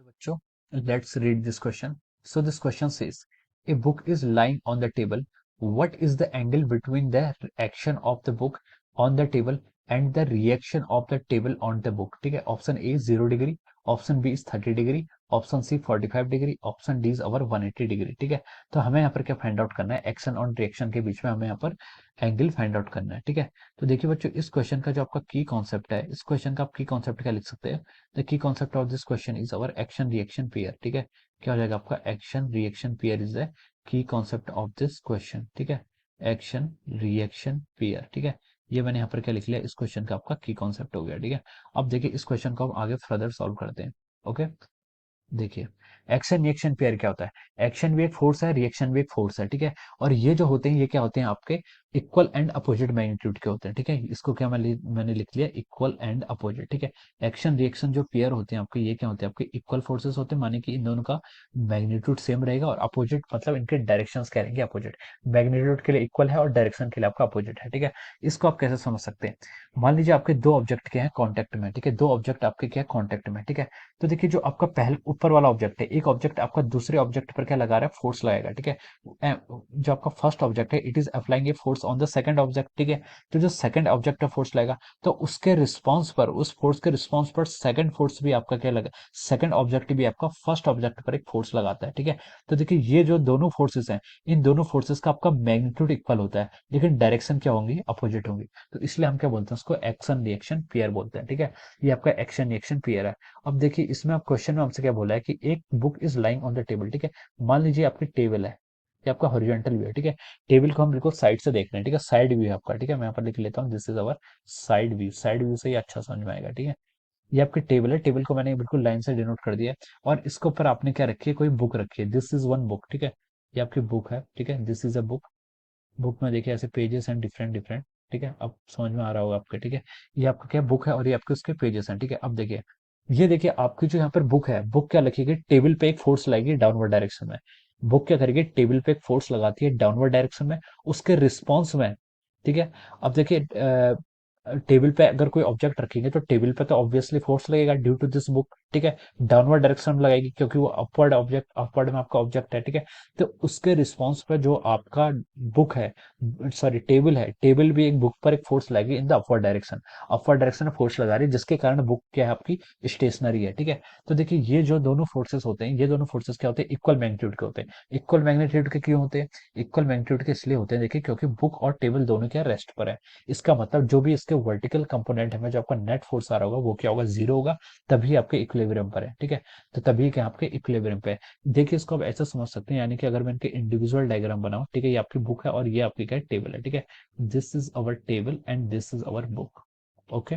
बच्चों, let's read this question. So this question says, a book is lying on the table. What is the angle between the action of the book on the table and the reaction of the table on the book? ठीक है, option A 0 degree, option B is 30 degree, option C 45 degree, option D is our 180 degree. ठीक है, तो हमें यहाँ पर क्या find out करना है, एक्शन और रिएक्शन के बीच में हमें यहाँ पर एंगल फाइंड आउट करना है। ठीक है, तो देखिए बच्चों, इस क्वेश्चन का जो आपका की कॉन्सेप्ट है, इस क्वेश्चन का आप की कॉन्सेप्ट क्या लिख सकते हैं? The key concept of this question is our action reaction pair. ठीक है, क्या हो जाएगा आपका, action reaction pair is the key concept of this question. ठीक है, एक्शन रिएक्शन पेयर। ठीक है, ये मैंने यहाँ पर क्या लिख लिया, इस क्वेश्चन का आपका की कॉन्सेप्ट हो गया। ठीक है, अब देखिए इस क्वेश्चन को हम आगे फर्दर सॉल्व करते हैं। ओके, देखिए एक्शन रिएक्शन पेयर क्या होता है, एक्शन भी एक फोर्स है, रिएक्शन भी एक फोर्स है। ठीक है, और ये जो होते हैं ये क्या होते हैं, आपके इक्वल एंड अपोजिट मैग्नीट्यूड के होते हैं। ठीक है, इसको क्या मैंने लिख लिया, इक्वल एंड अपोजिट। ठीक है, एक्शन रिएक्शन जो पेयर होते हैं आपके, ये क्या होते हैं, आपके इक्वल फोर्सेस होते हैं, माने कि इन दोनों का मैग्नीट्यूड सेम रहेगा, और अपोजिट मतलब इनके डायरेक्शन क्या रहेंगे, अपोजिट। मैग्नीट्यूड के लिए इक्वल है और डायरेक्शन के लिए आपका अपोजिट है। ठीक है, इसको आप कैसे समझ सकते हैं, मान लीजिए आपके दो ऑब्जेक्ट के हैं कॉन्टेक्ट में। ठीक है, दो ऑब्जेक्ट आपके क्या है, कॉन्टेक्ट में। ठीक है, तो देखिए जो आपका पहले ऊपर वाला ऑब्जेक्ट है, एक ऑब्जेक्ट आपका दूसरे ऑब्जेक्ट पर क्या लगा रहा है, फोर्स लगाएगा। ठीक है, जो आपका फर्स्ट ऑब्जेक्ट है, it is applying a force on the second object. ठीक है, तो जो सेकंड ऑब्जेक्ट है फोर्स लगाएगा, तो उसके रिस्पॉन्स पर, उस फोर्स के रिस्पॉन्स पर सेकंड फोर्स भी आपका क्या लगा, सेकंड ऑब्जेक्ट भी आपका फर्स्ट ऑब्जेक्ट पर एक फोर्स लगाता है। ठीक है, तो देखिए ये जो दोनों फोर्सेस हैं, इन दोनों फोर्सेस का आपका मैग्नीट्यूड इक्वल होता है, लेकिन डायरेक्शन क्या होंगी, अपोजिट होंगी। तो इसलिए हम क्या बोलते हैं, उसको एक्शन रिएक्शन पेयर बोलते हैं। ठीक है, ये आपका एक्शन रिएक्शन पेयर है। अब देखिए इसमें आप क्वेश्चन में हमसे क्या बोला है कि एक book is lying on the table. ठीक है, मान लीजिए आपकी टेबल है, ये आपका हॉरिजॉन्टल व्यू है। ठीक है, टेबल को हम बिल्कुल साइड से देख रहे हैं। ठीक है, साइड व्यू है आपका। ठीक है, मैं यहाँ पर लिख लेता हूँ, this is our side view. Side view से ये अच्छा समझ में आएगा। ठीक है, ये आपकी टेबल है, टेबल को मैंने बिल्कुल लाइन से डिनोट कर दिया है, और इसके ऊपर आपने क्या रखी है, कोई बुक रखी है, दिस इज वन बुक। ठीक है, ये आपकी बुक है। ठीक है, this is a book. Book में देखिए ऐसे पेजेस हैं डिफरेंट डिफरेंट। ठीक है, अब समझ में आ रहा होगा आपके। ठीक है, ये आपका क्या बुक है, और ये आपके उसके पेजेस हैं। ठीक है, अब देखिए ये देखिए आपकी जो यहाँ पर बुक है, बुक क्या लिखेगी, टेबल पे एक फोर्स लगाएगी डाउनवर्ड डायरेक्शन में। बुक क्या करेगी, टेबल पे एक फोर्स लगाती है डाउनवर्ड डायरेक्शन में, उसके रिस्पॉन्स में। ठीक है, अब देखिए टेबल पे अगर कोई ऑब्जेक्ट रखेंगे तो टेबल पे तो ऑब्वियसली फोर्स लगेगा ड्यू टू दिस बुक। ठीक है, डाउनवर्ड डायरेक्शन में लगाएगी क्योंकि वो अपवर्ड ऑब्जेक्ट, अपवर्ड में आपका ऑब्जेक्ट है। ठीक है, तो उसके रिस्पॉन्स पे जो आपका बुक है, सॉरी टेबल है, टेबल भी एक बुक पर एक फोर्स लगाएगी in the upward direction. Upward direction में फोर्स लगा रही है, जिसके कारण बुक क्या है, आपकी स्टेशनरी है। ठीक है, तो देखिए ये जो दोनों फोर्सेस होते हैं, ये दोनों फोर्सेस क्या होते हैं, इक्वल मैग्नीट्यूड के होते हैं। इक्वल मैग्नीट्यूड के क्यों होते हैं, इक्वल मैग्नीट्यूड के इसलिए होते हैं, देखिए क्योंकि बुक और टेबल दोनों क्या रेस्ट पर है। इसका मतलब जो भी इसके वर्टिकल कंपोनेंट है, जो आपका नेट फोर्स आ रहा होगा वो क्या होगा, जीरो होगा, तभी आपके इक्विलिब्रियम पर है। ठीक है, तो तभी क्या आपके इक्विलिब्रियम पे है। देखिए इसको आप ऐसा समझ सकते हैं, यानी कि अगर मैं इनके इंडिविजुअल डायग्राम बनाऊं, ठीक है, ये आपकी बुक है और ये आपकी क्या टेबल है। ठीक है, this is our table and this is our book. Okay,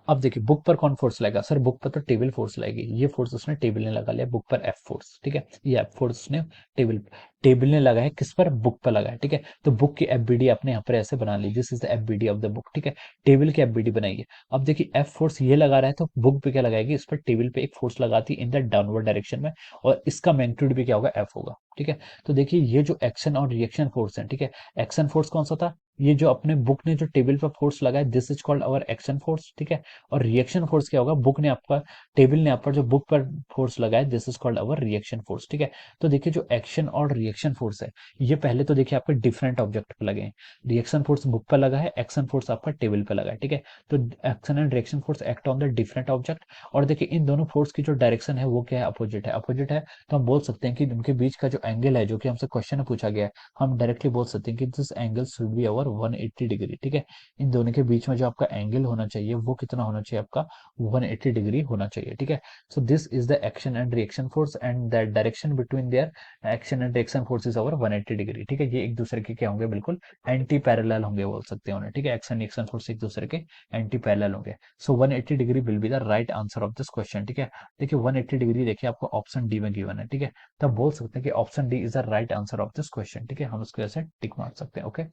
अब देखिए बुक पर कौन फोर्स लगाएगा, सर बुक पर तो टेबल फोर्स लगाएगी, ये फोर्स उसने टेबल ने लगा लिया, बुक पर एफ फोर्स। ठीक है, ये एफ फोर्स उसने टेबल टेबल ने लगाया, किस पर, बुक पर लगाया। ठीक है, तो बुक की एफबीडी आपने यहाँ पर ऐसे बना ली, this is the FBD of the book. ठीक है, टेबल की एफबीडी बनाइए। अब देखिए एफ फोर्स ये लगा रहा है, तो बुक पे क्या लगाएगी, इस पर टेबल पे एक फोर्स लगाती है इन द डाउनवर्ड डायरेक्शन में, और इसका मैग्नीट्यूड भी क्या होगा, एफ होगा। ठीक है, तो देखिए ये जो एक्शन और रिएक्शन फोर्स है, ठीक है, एक्शन फोर्स कौन सा था, ये जो अपने बुक ने जो टेबल पर फोर्स लगाया, this is called our action force. ठीक है, और रिएक्शन फोर्स क्या होगा, बुक ने आपका, टेबल ने आप पर जो बुक पर फोर्स लगाया, this is called our reaction force. ठीक है, तो देखिए जो एक्शन और रिएक्शन फोर्स है, ये पहले तो देखिए आपके डिफरेंट ऑब्जेक्ट पर लगे हैं। रिएक्शन फोर्स बुक पर लगा है, एक्शन फोर्स आपका टेबल पर लगा है। ठीक है, तो action and reaction force act on the different object, और देखिए इन दोनों फोर्स की जो डायरेक्शन है वो क्या है, अपोजिट है। अपोजिट है तो हम बोल सकते हैं कि उनके बीच का जो एंगल है, जो कि हमसे क्वेश्चन में पूछा गया है, हम डायरेक्टली बोल सकते हैं कि this angle should be our 180 degree. ठीक है, इन दोनों के बीच में जो आपका एंगल होना चाहिए वो कितना होना चाहिए, आपका 180 डिग्री होना चाहिए। ठीक है, so this is the action and reaction force, and the direction between their action and reaction force is over 180 degree. ठीक है, ये एक दूसरे के क्या होंगे, बिल्कुल एंटी पैरेलल होंगे, बोल सकते हैं उन्हें। ठीक है, एक्शन रिएक्शन फोर्स एक दूसरे के एंटी पैरेलल होंगे। सो 180 degree will be the right answer of this question. ठीक है, देखिए 180 डिग्री देखिए आपको ऑप्शन डी में गिवन है। ठीक है, तब बोल सकते हैं कि option D is the right answer of this question. ठीक है, हम उसको ऐसे टिक मार सकते हैं। Okay,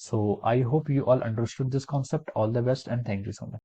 so I hope you all understood this concept. All the best and thank you so much.